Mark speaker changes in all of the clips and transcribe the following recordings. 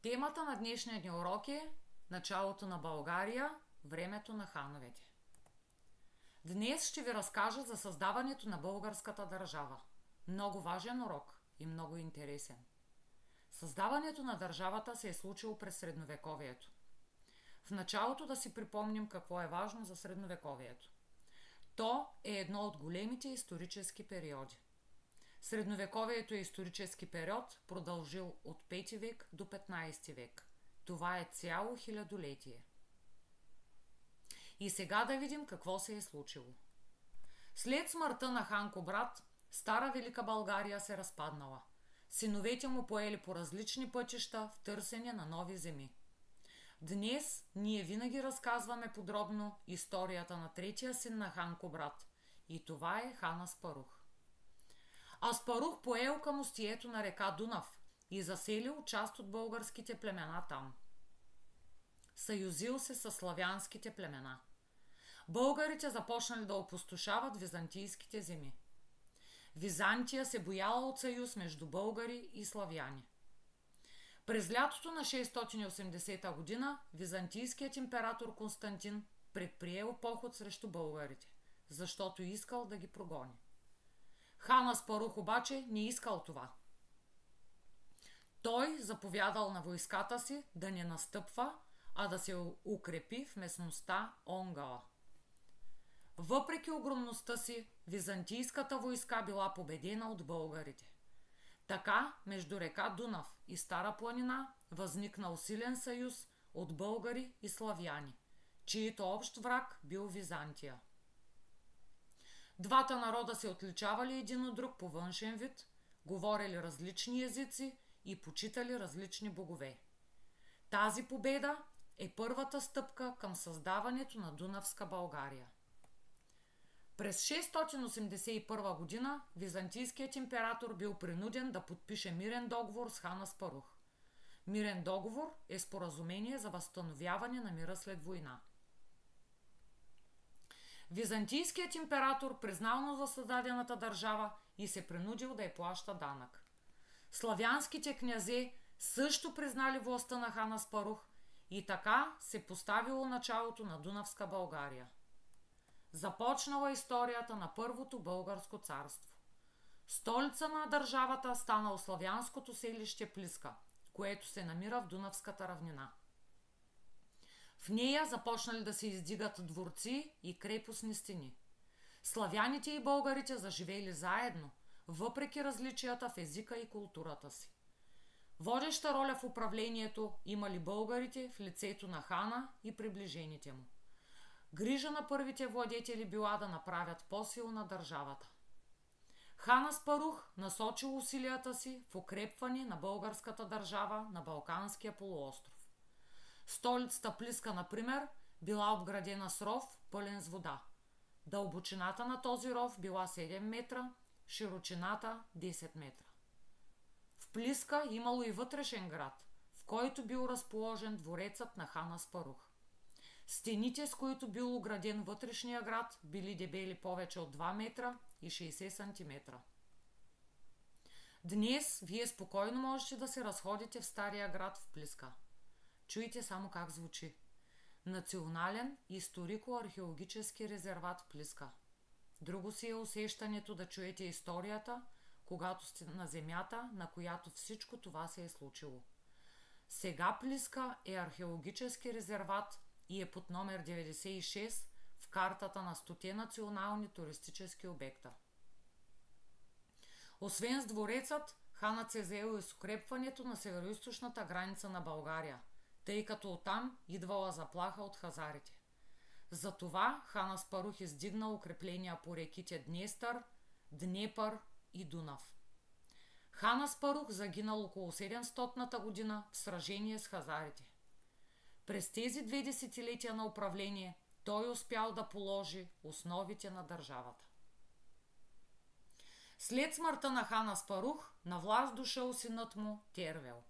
Speaker 1: Темата на днешния ни урок е началото на България, времето на хановете. Днес ще ви разкажа за създаването на българската държава. Много важен урок и много интересен. Създаването на държавата се е случило през средновековието. В началото да си припомним какво е важно за средновековието. То е едно от големите исторически периоди. Средновековието е исторически период, продължил от 5 век до 15 век. Това е цяло хилядолетие. И сега да видим какво се е случило. След смъртта на хан Кубрат, Стара Велика България се разпаднала. Синовете му поели по различни пътища в търсене на нови земи. Днес ние винаги разказваме подробно историята на третия син на хан Кубрат. И това е хан Аспарух. Аспарух поел към устието на река Дунав и заселил част от българските племена там. Съюзил се с славянските племена. Българите започнали да опустошават византийските земи. Византия се бояла от съюз между българи и славяни. През лятото на 680 година византийският император Константин предприел поход срещу българите, защото искал да ги прогони. Хан Аспарух обаче не искал това. Той заповядал на войската си да не настъпва, а да се укрепи в местността Онгала. Въпреки огромността си, византийската войска била победена от българите. Така, между река Дунав и Стара планина възникнал силен съюз от българи и славяни, чието общ враг бил Византия. Двата народа се отличавали един от друг по външен вид, говорили различни езици и почитали различни богове. Тази победа е първата стъпка към създаването на Дунавска България. През 681 година византийският император бил принуден да подпише мирен договор с хан Аспарух. Мирен договор е споразумение за възстановяване на мира след война. Византийският император признал новосъздадената държава и се принудил да й плаща данък. Славянските князе също признали властта на хан Аспарух и така се поставило началото на Дунавска България. Започнала историята на първото българско царство. Столица на държавата станало славянското селище Плиска, което се намира в Дунавската равнина. В нея започнали да се издигат дворци и крепостни стени. Славяните и българите заживели заедно, въпреки различията в езика и културата си. Водеща роля в управлението имали българите в лицето на хана и приближените му. Грижа на първите владетели била да направят по-силна държавата. Хан Аспарух насочил усилията си в укрепване на българската държава на Балканския полуостров. Столицата Плиска, например, била обградена с ров, пълен с вода. Дълбочината на този ров била 7 метра, широчината 10 метра. В Плиска имало и вътрешен град, в който бил разположен дворецът на хан Аспарух. Стените, с които бил ограден вътрешния град, били дебели повече от 2 метра и 60 сантиметра. Днес вие спокойно можете да се разходите в стария град в Плиска. Чуйте само как звучи. Национален историко-археологически резерват Плиска. Друго си е усещането да чуете историята, когато сте на земята, на която всичко това се е случило. Сега Плиска е археологически резерват и е под номер 96 в картата на 100 национални туристически обекта. Освен с дворецът, ханът се заел и с укрепването на североизточната граница на България, тъй като оттам идвала заплаха от хазарите. Затова хан Аспарух издигнал укрепления по реките Днестър, Днепър и Дунав. Хан Аспарух загинал около 700-та година в сражение с хазарите. През тези 2 десетилетия на управление той успял да положи основите на държавата. След смъртта на хан Аспарух на власт дошъл синът му Тервел.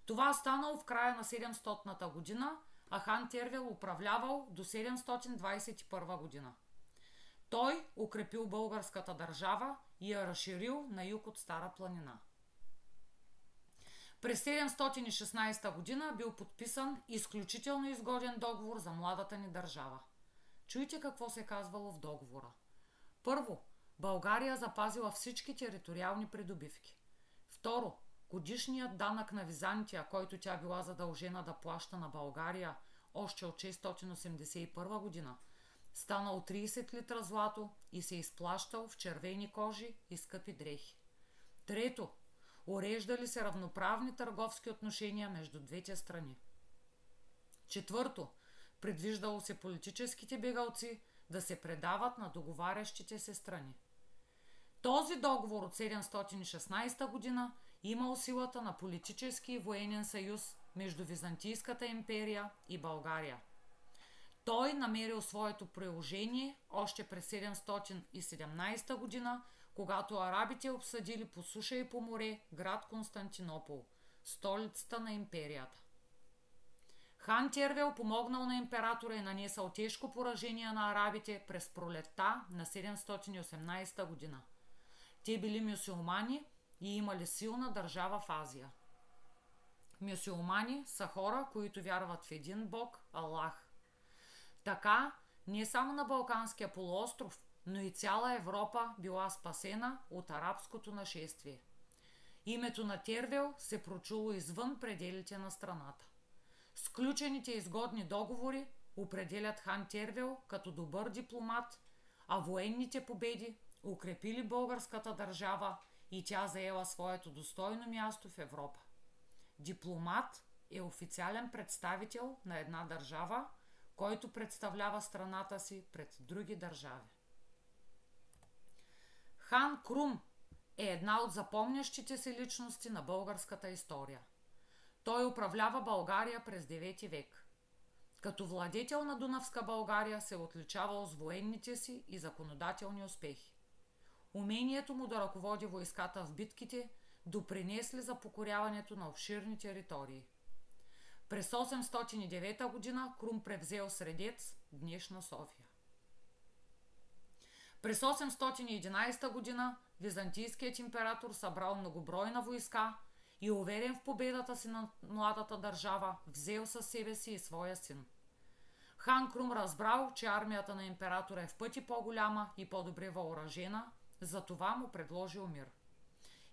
Speaker 1: Това станало в края на 700-та година, а хан Тервел управлявал до 721 година. Той укрепил българската държава и я разширил на юг от Стара планина. През 716 година бил подписан изключително изгоден договор за младата ни държава. Чуйте какво се казвало в договора. Първо, България запазила всички териториални придобивки. Второ, годишният данък на Византия, който тя била задължена да плаща на България още от 681 година, станал 30 литра злато и се изплащал в червени кожи и скъпи дрехи. Трето, уреждали се равноправни търговски отношения между двете страни. Четвърто, предвиждало се политическите бегълци да се предават на договарящите се страни. Този договор от 716 година имал силата на политически и военен съюз между Византийската империя и България. Той намерил своето приложение още през 717 година, когато арабите обсъдили по суша и по море град Константинопол, столицата на империята. Хан Тервел помогнал на императора и нанесъл тежко поражение на арабите през пролетта на 718 година. Те били мюсюлмани и имали силна държава в Азия. Мюсюлмани са хора, които вярват в един Бог, Аллах. Така, не само на Балканския полуостров, но и цяла Европа била спасена от арабското нашествие. Името на Тервел се прочуло извън пределите на страната. Сключените изгодни договори определят хан Тервел като добър дипломат, а военните победи укрепили българската държава и тя заела своето достойно място в Европа. Дипломат е официален представител на една държава, който представлява страната си пред други държави. Хан Крум е една от запомнящите се личности на българската история. Той управлява България през 9 век. Като владетел на Дунавска България се отличавал с военните си и законодателни успехи. Умението му да ръководи войската в битките допринесли за покоряването на обширни територии. През 809 година Крум превзел Средец, днешна София. През 811 година византийският император събрал многобройна войска и уверен в победата си на младата държава, взел със себе си и своя син. Хан Крум разбрал, че армията на императора е в пъти по-голяма и по-добре въоръжена, затова му предложил мир.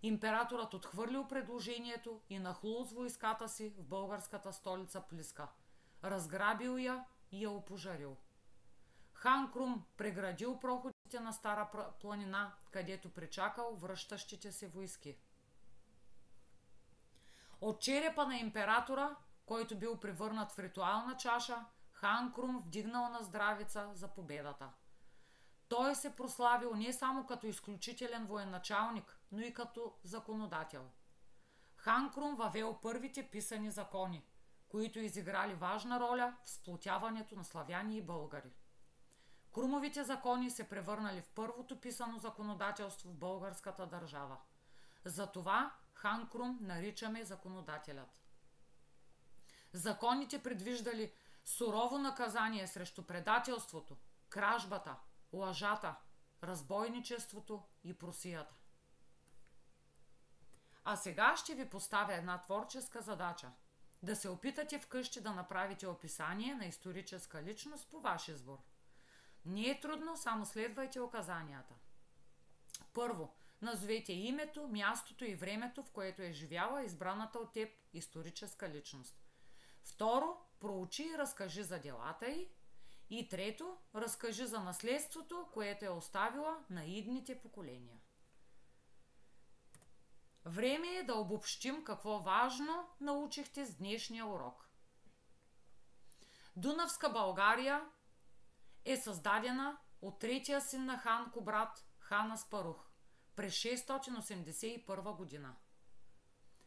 Speaker 1: Императорът отхвърлил предложението и нахлул с войската си в българската столица Плиска. Разграбил я и я опожарил. Хан Крум преградил проходите на Стара планина, където пречакал връщащите се войски. От черепа на императора, който бил превърнат в ритуална чаша, хан Крум вдигнал на здравица за победата. Той се прославил не само като изключителен военачалник, но и като законодател. Хан Крум въвел първите писани закони, които изиграли важна роля в сплотяването на славяни и българи. Крумовите закони се превърнали в първото писано законодателство в българската държава. Затова хан Крум наричаме законодателят. Законите предвиждали сурово наказание срещу предателството, кражбата, лъжата, разбойничеството и просията. А сега ще ви поставя една творческа задача. Да се опитате вкъщи да направите описание на историческа личност по ваш избор. Не е трудно, само следвайте указанията. Първо, назовете името, мястото и времето, в което е живяла избраната от теб историческа личност. Второ, проучи и разкажи за делата й. И трето, разкажи за наследството, което е оставила на идните поколения. Време е да обобщим какво важно научихте с днешния урок. Дунавска България е създадена от третия син на хан Кубрат, хан Аспарух, през 681 година.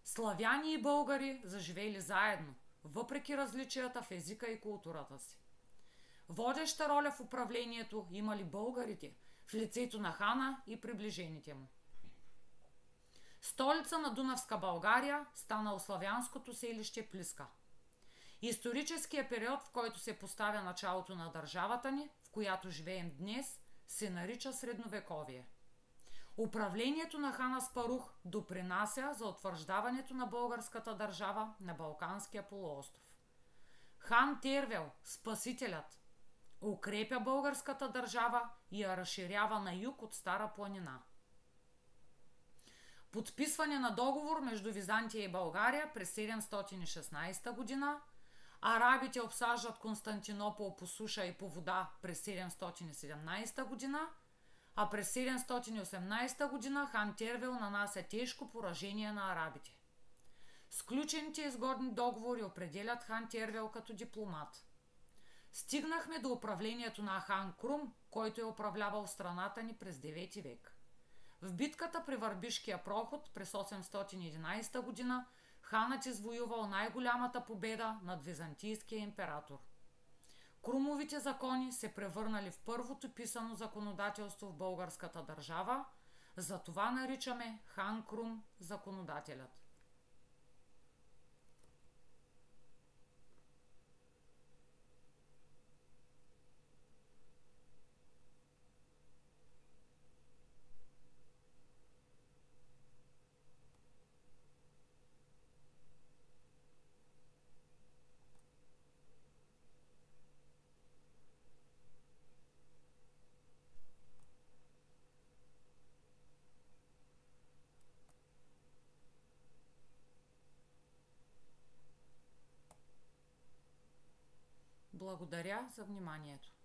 Speaker 1: Славяни и българи заживели заедно, въпреки различията в езика и културата си. Водеща роля в управлението имали българите в лицето на хана и приближените му. Столица на Дунавска България станало славянското селище Плиска. Историческият период, в който се поставя началото на държавата ни, в която живеем днес, се нарича Средновековие. Управлението на хан Аспарух допринася за утвърждаването на българската държава на Балканския полуостров. Хан Тервел, спасителят, укрепя българската държава и я разширява на юг от Стара планина. Подписване на договор между Византия и България през 716 година, арабите обсаждат Константинопол по суша и по вода през 717 година, а през 718 година хан Тервел нанася тежко поражение на арабите. Сключените изгодни договори определят хан Тервел като дипломат. Стигнахме до управлението на хан Крум, който е управлявал страната ни през 9 век. В битката при Върбишкия проход през 811 година ханът извоювал най-голямата победа над византийския император. Крумовите закони се превърнали в първото писано законодателство в българската държава, затова наричаме хан Крум законодателят. Благодаря за вниманието.